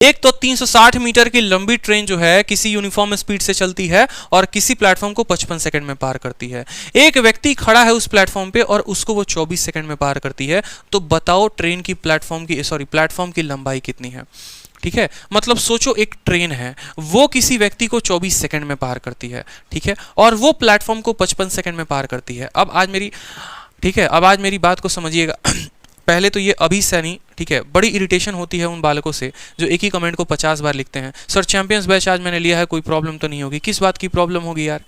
एक तो 360 मीटर की लंबी ट्रेन जो है किसी यूनिफॉर्म स्पीड से चलती है और किसी प्लेटफॉर्म को 55 सेकंड में पार करती है। एक व्यक्ति खड़ा है उस प्लेटफॉर्म पे और उसको वो 24 सेकंड में पार करती है। तो बताओ ट्रेन की प्लेटफॉर्म की लंबाई कितनी है। ठीक है, मतलब सोचो एक ट्रेन है, वो किसी व्यक्ति को 24 सेकंड में पार करती है। ठीक है, और वो प्लेटफॉर्म को 55 सेकंड में पार करती है। अब आज मेरी बात को समझिएगा। पहले तो ये अभी से नहीं, ठीक है, बड़ी इरिटेशन होती है उन बालकों से जो एक ही कमेंट को 50 बार लिखते हैं। सर चैंपियंस बैच आज मैंने लिया है, कोई प्रॉब्लम तो नहीं होगी। किस बात की प्रॉब्लम होगी यार,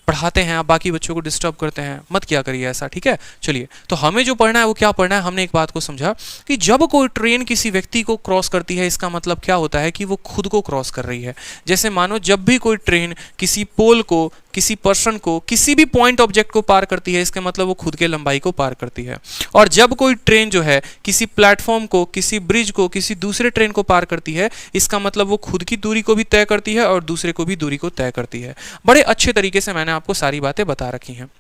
पढ़ाते हैं आप, बाकी बच्चों को डिस्टर्ब करते हैं, मत क्या करिए ऐसा। ठीक है, चलिए, तो हमें जो पढ़ना है वो क्या पढ़ना है। हमने एक बात को समझा कि जब कोई ट्रेन किसी व्यक्ति को क्रॉस करती है, इसका मतलब क्या होता है कि वो खुद को क्रॉस कर रही है। जैसे मानो जब भी कोई ट्रेन किसी पोल को, किसी पर्सन को, किसी भी पॉइंट ऑब्जेक्ट को पार करती है, इसका मतलब वो खुद के लंबाई को पार करती है। और जब कोई ट्रेन जो है किसी प्लेटफॉर्म को, किसी ब्रिज को, किसी दूसरे ट्रेन को पार करती है, इसका मतलब वो खुद की दूरी को भी तय करती है और दूसरे को भी दूरी को तय करती है। बड़े अच्छे तरीके से मैंने आपको सारी बातें बता रखी हैं।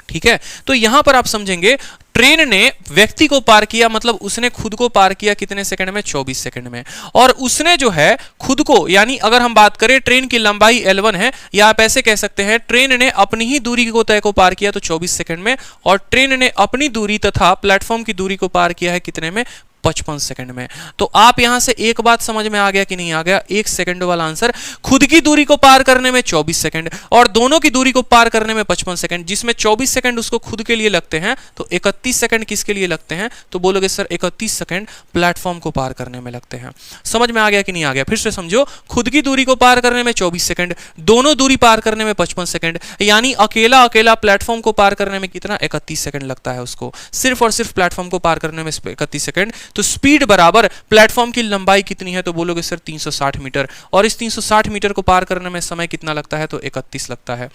ठीक है, तो यहां पर आप समझेंगे ट्रेन ने व्यक्ति को पार किया, मतलब उसने खुद को पार किया कितने सेकंड में, 24 सेकंड में। और उसने जो है खुद को, यानी अगर हम बात करें ट्रेन की लंबाई L1 है, या आप ऐसे कह सकते हैं ट्रेन ने अपनी ही दूरी को तय को पार किया तो 24 सेकंड में, और ट्रेन ने अपनी दूरी तथा प्लेटफॉर्म की दूरी को पार किया है कितने में, 55 सेकंड में। तो आप यहां से एक बात समझ में आ गया कि नहीं आ गया, 1 सेकंड वाला आंसर, खुद की दूरी को पार करने में 24 सेकंड और दोनों की दूरी को पार करने में 55 सेकंड, जिसमें 24 सेकंड उसको खुद के लिए लगते हैं, तो 31 सेकंड किसके लिए लगते हैं, तो बोलोगे सर 31 सेकंड प्लेटफॉर्म को पार करने में लगते हैं। समझ में आ गया कि नहीं आ गया, फिर से समझो, खुद की दूरी को पार करने में 24 सेकंड, दोनों दूरी पार करने में 55 सेकंड, यानी अकेला प्लेटफॉर्म को पार करने में कितना, 31 सेकंड लगता है उसको, सिर्फ और सिर्फ प्लेटफॉर्म को पार करने में 31 सेकंड। तो स्पीड बराबर प्लेटफॉर्म की लंबाई कितनी है, तो बोलोगे सर 360 मीटर, और इस 360 मीटर को पार करने में समय कितना लगता है, तो 31 लगता है।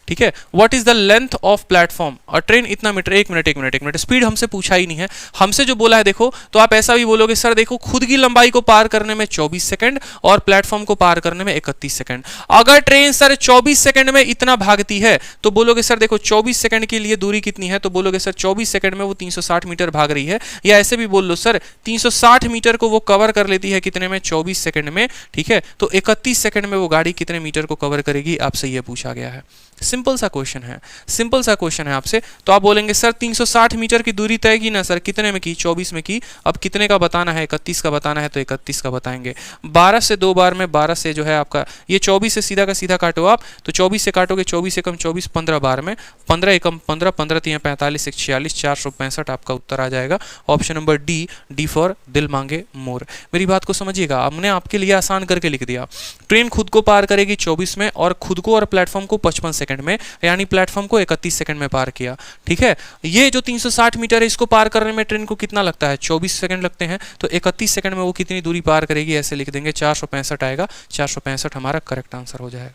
ठीक है, what is the length of platform, और ट्रेन इतना मीटर, एक मिनट, स्पीड हमसे पूछा ही नहीं है, हमसे जो बोला है देखो, तो आप ऐसा भी बोलोगे सर देखो खुद की लंबाई को पार करने में 24 सेकंड और प्लेटफॉर्म को पार करने में 31 सेकंड। अगर ट्रेन सर 24 सेकंड में इतना भागती है तो बोलोगे सर देखो 24 सेकंड के लिए दूरी कितनी है, तो बोलोगे सर 24 सेकंड में वो 360 मीटर भाग रही है, या ऐसे भी बोल लो सर 360 मीटर को वो कवर कर लेती है कितने में, 24 सेकंड में। ठीक है, तो 31 सेकंड में वो गाड़ी कितने मीटर को कवर करेगी, आपसे ये पूछा गया है। सिंपल सा क्वेश्चन है आपसे। तो आप बोलेंगे सर 360 मीटर की दूरी तय की ना सर, कितने में की, 24 में की। अब कितने का बताना है, 31 का बताना है, तो 31 का बताएंगे। 12 से 2 बार में 12 से जो है आपका ये 24 से सीधा का सीधा काटो आप, तो 24 से काटोगे, 24 एकम 24, 15 बार में 15 एकम 15, 15 3 45, 46, 465 आपका उत्तर आ जाएगा। ऑप्शन नंबर डी फॉर दिल मांगे मोर। मेरी बात को समझिएगा, हमने आपके लिए आसान करके लिख दिया। ट्रेन खुद को पार करेगी 24 में और खुद को और प्लेटफॉर्म को 55 सेकंड में, यानी प्लेटफॉर्म को 31 सेकंड में पार किया। ठीक है, ये जो 360 मीटर है इसको पार करने में ट्रेन को कितना लगता है, 24 सेकंड लगते हैं, तो 31 सेकंड में वो कितनी दूरी पार करेगी, ऐसे लिख देंगे 465 आएगा। 465 हमारा करेक्ट आंसर हो जाएगा।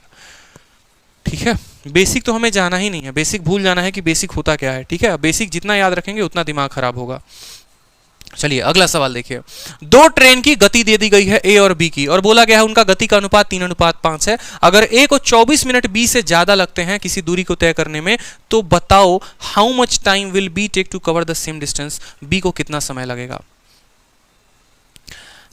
ठीक है, बेसिक तो हमें जाना ही नहीं है, बेसिक भूल जाना है कि बेसिक होता क्या है। ठीक है, बेसिक जितना याद रखेंगे उतना दिमाग खराब होगा। चलिए अगला सवाल देखिए, दो ट्रेन की गति दे दी गई है ए और बी की, और बोला गया है उनका गति का अनुपात 3:5 है। अगर ए को 24 मिनट बी से ज्यादा लगते हैं किसी दूरी को तय करने में, तो बताओ how much time will be take to cover the same distance, B को कितना समय लगेगा।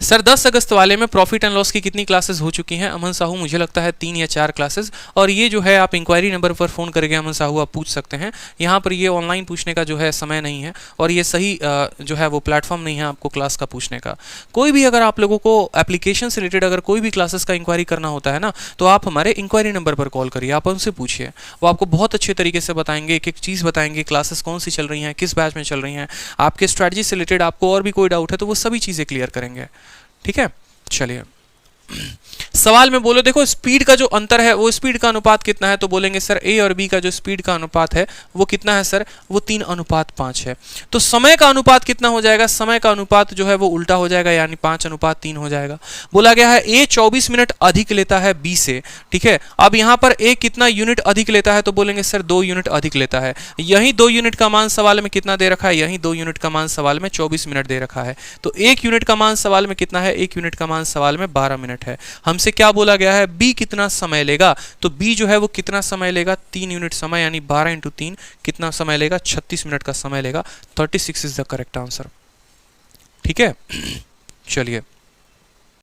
सर 10 अगस्त वाले में प्रॉफिट एंड लॉस की कितनी क्लासेस हो चुकी हैं, अमन साहू, मुझे लगता है 3 या 4 क्लासेस। और ये जो है आप इंक्वायरी नंबर पर फोन करके अमन साहू आप पूछ सकते हैं। यहाँ पर ये ऑनलाइन पूछने का जो है समय नहीं है, और ये सही जो है वो प्लेटफॉर्म नहीं है आपको क्लास का पूछने का। कोई भी अगर आप लोगों को एप्लीकेशन से रिलेटेड अगर कोई भी क्लासेस का इंक्वायरी करना होता है ना, तो आप हमारे इंक्वायरी नंबर पर कॉल करिए, आप उनसे पूछिए, वो आपको बहुत अच्छे तरीके से बताएंगे, एक एक चीज़ बताएंगे, क्लासेस कौन सी चल रही हैं, किस बैच में चल रही हैं, आपके स्ट्रैटेजी से रिलेटेड आपको और भी कोई डाउट है तो वो सभी चीज़ें क्लियर करेंगे। ठीक है, चलिए सवाल में बोलो, देखो स्पीड का जो अंतर है वो स्पीड का अनुपात कितना है, तो बोलेंगे सर ए और बी का जो स्पीड का अनुपात है वो कितना है सर, वो 3:5 है। तो समय का अनुपात कितना हो जाएगा, समय का अनुपात जो है वो उल्टा हो जाएगा, यानी 5:3 हो जाएगा। बोला गया है ए 24 मिनट अधिक लेता है बी से। ठीक है, अब यहाँ पर ए कितना यूनिट अधिक लेता है, तो बोलेंगे सर 2 यूनिट अधिक लेता है। यही 2 यूनिट का मान सवाल में कितना दे रखा है, यही 2 यूनिट का मान सवाल में 24 मिनट दे रखा है। तो 1 यूनिट का मान सवाल में कितना है, 1 यूनिट का मान सवाल में 12 मिनट है। हमसे क्या बोला गया है, बी कितना समय लेगा, तो बी जो है वो कितना समय लेगा, 3 यूनिट समय, यानी 12 × 3 कितना समय लेगा, 36 मिनट का समय लेगा। 36 इज द करेक्ट आंसर। ठीक है, चलिए